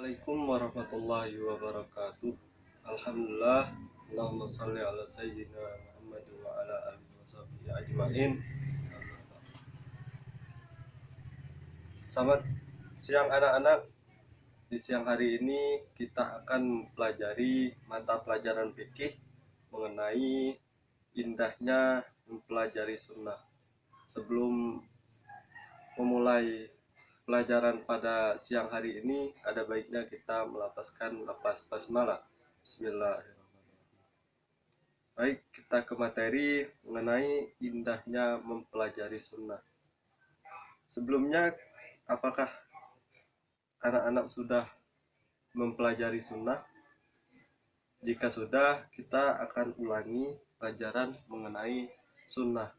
Assalamualaikum warahmatullahi wabarakatuh. Alhamdulillah. Allahumma sholli ala sayyidina Muhammad wa ala alihi washabihi ajmain. Selamat siang anak-anak. Di siang hari ini kita akan mempelajari mata pelajaran fikih mengenai indahnya mempelajari sunnah. Sebelum memulai pelajaran pada siang hari ini, ada baiknya kita melafazkan lafaz basmalah. Bismillahirrahmanirrahim. Baik, kita ke materi mengenai indahnya mempelajari sunnah. Sebelumnya, apakah anak-anak sudah mempelajari sunnah? Jika sudah, kita akan ulangi pelajaran mengenai sunnah.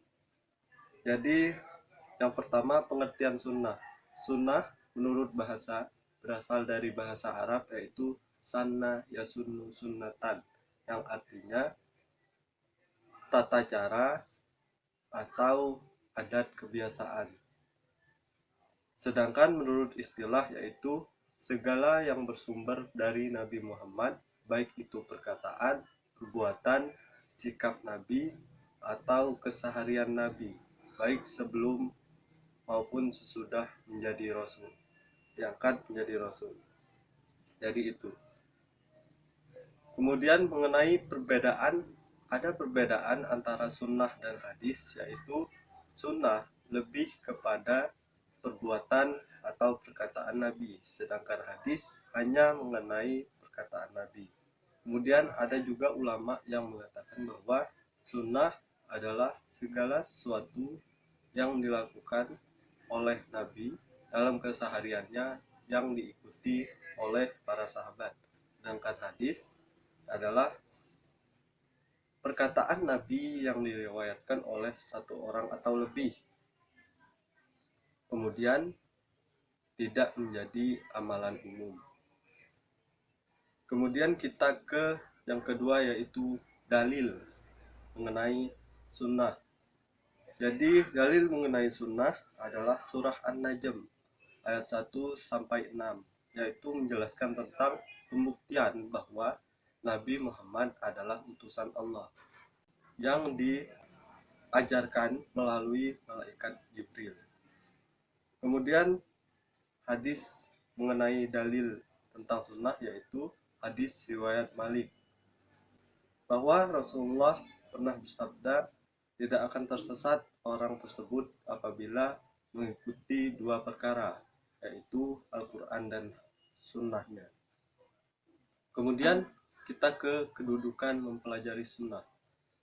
Jadi, yang pertama pengertian sunnah. Sunnah menurut bahasa berasal dari bahasa Arab yaitu sanna yasunnu sunnatan, yang artinya tata cara atau adat kebiasaan. Sedangkan menurut istilah yaitu segala yang bersumber dari Nabi Muhammad, baik itu perkataan, perbuatan, sikap Nabi, atau keseharian Nabi, baik sebelum maupun sesudah menjadi Rasul, diangkat menjadi Rasul. Jadi itu. Kemudian mengenai perbedaan, ada perbedaan antara sunnah dan hadis, yaitu sunnah lebih kepada perbuatan atau perkataan Nabi, sedangkan hadis hanya mengenai perkataan Nabi. Kemudian ada juga ulama yang mengatakan bahwa sunnah adalah segala sesuatu yang dilakukan oleh Nabi dalam kesehariannya yang diikuti oleh para sahabat. Sedangkan hadis adalah perkataan Nabi yang diriwayatkan oleh satu orang atau lebih, kemudian tidak menjadi amalan umum. Kemudian kita ke yang kedua, yaitu dalil mengenai sunnah. Jadi dalil mengenai sunnah adalah surah An-Najm ayat 1-6, yaitu menjelaskan tentang pembuktian bahwa Nabi Muhammad adalah utusan Allah yang diajarkan melalui malaikat Jibril. Kemudian hadis mengenai dalil tentang sunnah yaitu hadis riwayat Malik, bahwa Rasulullah pernah bersabda, tidak akan tersesat orang tersebut apabila mengikuti dua perkara, yaitu Al-Quran dan sunnahnya. Kemudian kita ke kedudukan mempelajari sunnah.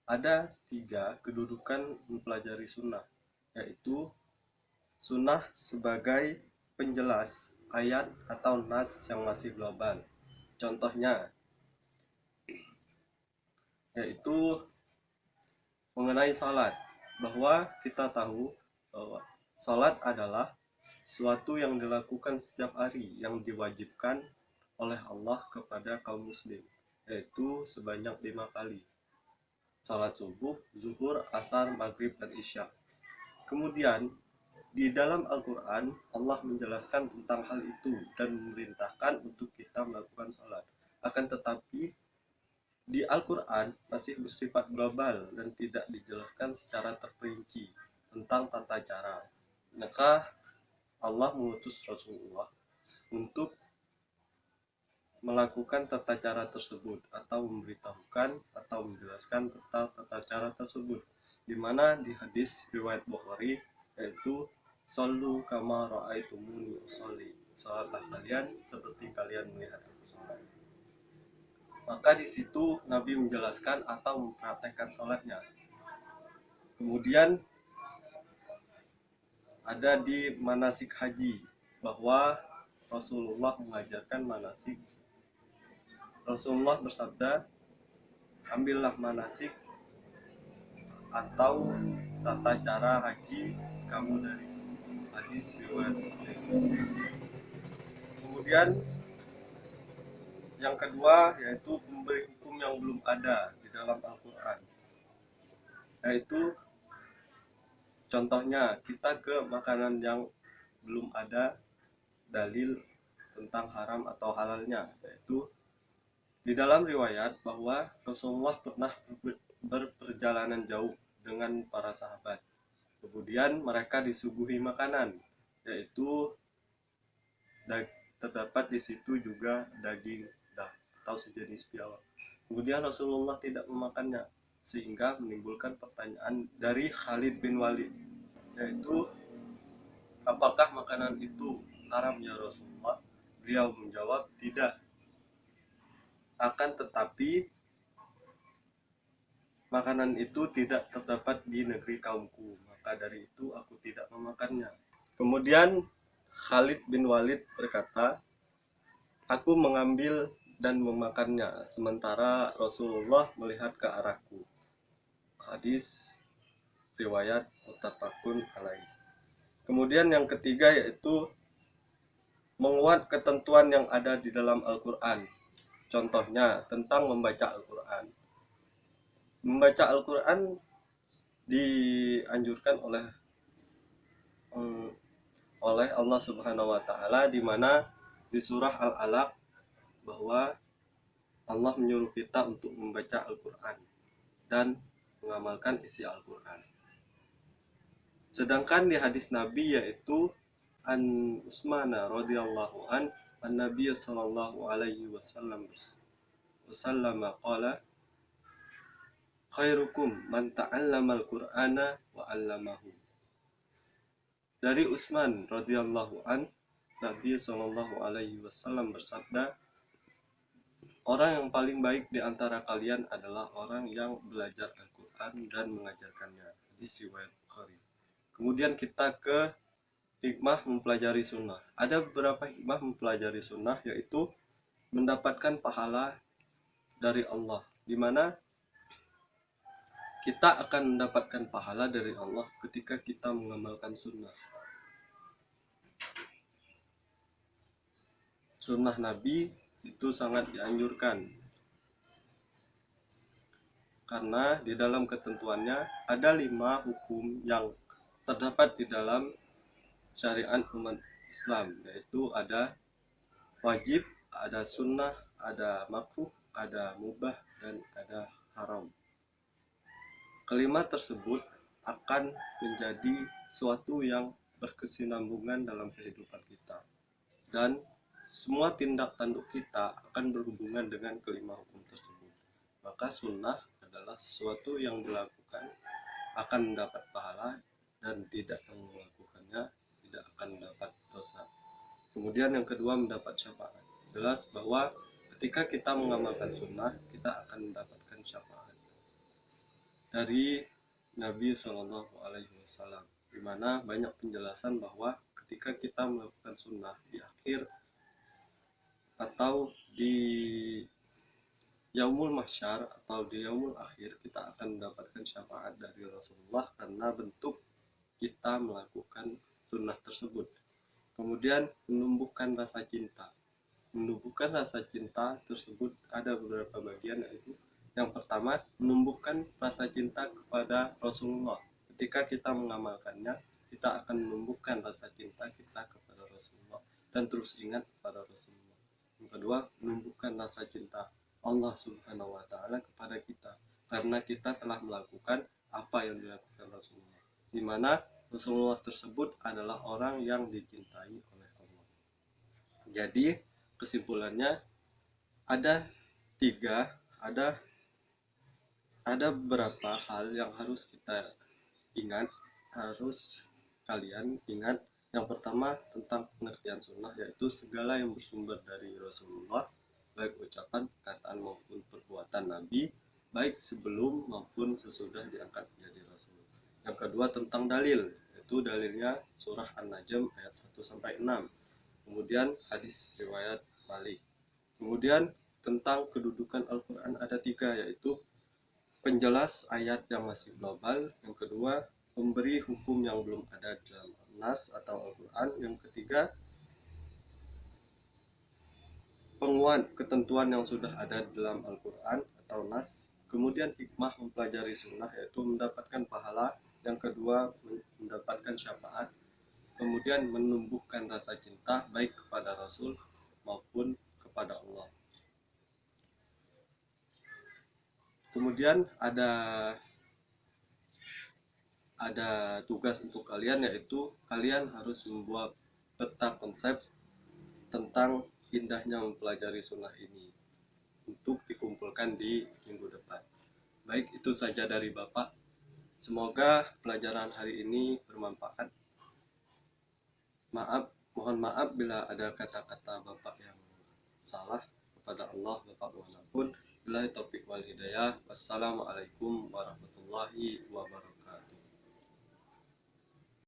Ada 3 kedudukan mempelajari sunnah, yaitu sunnah sebagai penjelas ayat atau nas yang masih global. Contohnya yaitu mengenai salat, bahwa kita tahu bahwa salat adalah sesuatu yang dilakukan setiap hari yang diwajibkan oleh Allah kepada kaum muslim, yaitu sebanyak 5 kali. Salat subuh, zuhur, asar, maghrib, dan isya. Kemudian di dalam Al-Quran Allah menjelaskan tentang hal itu dan memerintahkan untuk kita melakukan salat. Akan tetapi di Al-Quran masih bersifat global dan tidak dijelaskan secara terperinci tentang tata cara. Maka Allah mengutus Rasulullah untuk melakukan tata cara tersebut atau memberitahukan atau menjelaskan tentang tata cara tersebut, di mana di hadis riwayat Bukhari yaitu shollu kama ra'aitumuni usolli, salatlah kalian seperti kalian melihat aku salat. Maka di situ Nabi menjelaskan atau mempraktekkan salatnya. Kemudian ada di manasik haji, bahwa Rasulullah mengajarkan manasik. Rasulullah bersabda, ambillah manasik atau tata cara haji kamu dari hadis riwayat Muslim. Kemudian yang kedua yaitu memberi hukum yang belum ada di dalam Al-Quran, yaitu contohnya kita ke makanan yang belum ada dalil tentang haram atau halalnya, yaitu di dalam riwayat bahwa Rasulullah pernah berperjalanan jauh dengan para sahabat. Kemudian mereka disuguhi makanan, yaitu terdapat di situ juga daging atau sejenis biawak. Kemudian Rasulullah tidak memakannya, sehingga menimbulkan pertanyaan dari Khalid bin Walid, yaitu apakah makanan itu haram ya Rasulullah? Beliau menjawab tidak, akan tetapi makanan itu tidak terdapat di negeri kaumku, maka dari itu aku tidak memakannya. Kemudian Khalid bin Walid berkata, aku mengambil dan memakannya, sementara Rasulullah melihat ke arahku. Hadis riwayat muttafaqun alaih. Kemudian yang ketiga yaitu menguat ketentuan yang ada di dalam Al-Quran. Contohnya tentang membaca Al-Quran. Membaca Al-Quran dianjurkan oleh Allah Subhanahu wa taala, di mana di surah Al-Alaq bahwa Allah menyuruh kita untuk membaca Al-Quran dan mengamalkan isi Al-Quran. Sedangkan di hadis Nabi yaitu an Utsman radhiyallahu an Nabi sallallahu alaihi wasallam qala khairukum man ta'allama al-Qur'ana wa 'allamahu. Dari Utsman radhiyallahu an, Nabi sallallahu alaihi wasallam bersabda, orang yang paling baik di antara kalian adalah orang yang belajar Al-Qur'an dan mengajarkannya. Hadis riwayat Bukhari. Kemudian kita ke hikmah mempelajari sunnah. Ada beberapa hikmah mempelajari sunnah, yaitu mendapatkan pahala dari Allah, di mana kita akan mendapatkan pahala dari Allah ketika kita mengamalkan sunnah. Sunnah Nabi itu sangat dianjurkan, karena di dalam ketentuannya ada 5 hukum yang terdapat di dalam syariat umat Islam, yaitu ada wajib, ada sunnah, ada makruh, ada mubah, dan ada haram. Kelima tersebut akan menjadi suatu yang berkesinambungan dalam kehidupan kita, dan semua tindak tanduk kita akan berhubungan dengan kelima hukum tersebut. Maka sunnah adalah sesuatu yang dilakukan akan mendapat pahala, dan tidak melakukannya tidak akan mendapat dosa. Kemudian yang kedua, mendapat syafaat. Jelas bahwa ketika kita mengamalkan sunnah, kita akan mendapatkan syafaat dari Nabi Shallallahu Alaihi Wasallam, di mana banyak penjelasan bahwa ketika kita melakukan sunnah di akhir atau di yaumul mahsyar atau di yaumul akhir, kita akan mendapatkan syafaat dari Rasulullah karena bentuk kita melakukan sunnah tersebut. Kemudian menumbuhkan rasa cinta. Menumbuhkan rasa cinta tersebut ada beberapa bagian, yaitu yang pertama, menumbuhkan rasa cinta kepada Rasulullah. Ketika kita mengamalkannya, kita akan menumbuhkan rasa cinta kita kepada Rasulullah dan terus ingat kepada Rasulullah. Yang kedua, menumbuhkan rasa cinta Allah Subhanahu wa taala kepada kita, karena kita telah melakukan apa yang dilakukan Rasulullah, di mana Rasulullah tersebut adalah orang yang dicintai oleh Allah. Jadi kesimpulannya ada beberapa hal yang harus kita ingat, harus kalian ingat. Yang pertama tentang pengertian sunnah, yaitu segala yang bersumber dari Rasulullah, baik ucapan, perkataan maupun perbuatan Nabi, baik sebelum maupun sesudah diangkat menjadi Rasul. Yang kedua tentang dalil, yaitu dalilnya surah An-Najm ayat 1-6. Kemudian hadis riwayat Malik. Kemudian tentang kedudukan Al-Quran ada 3, yaitu penjelas ayat yang masih global. Yang kedua, pemberi hukum yang belum ada dalam Nas atau Al-Quran. Yang ketiga, penguat ketentuan yang sudah ada dalam Al-Quran atau Nas. Kemudian hikmah mempelajari sunnah, yaitu mendapatkan pahala. Yang kedua, mendapatkan syafaat. Kemudian menumbuhkan rasa cinta baik kepada Rasul maupun kepada Allah. Kemudian ada tugas untuk kalian, yaitu kalian harus membuat peta konsep tentang indahnya mempelajari sunnah ini untuk dikumpulkan di minggu depan. Baik, itu saja dari Bapak. Semoga pelajaran hari ini bermanfaat. Mohon maaf bila ada kata-kata Bapak yang salah. Kepada Allah Bapak mohon ampun. Billahi taufiq wal hidayah. Wassalamualaikum warahmatullahi wabarakatuh.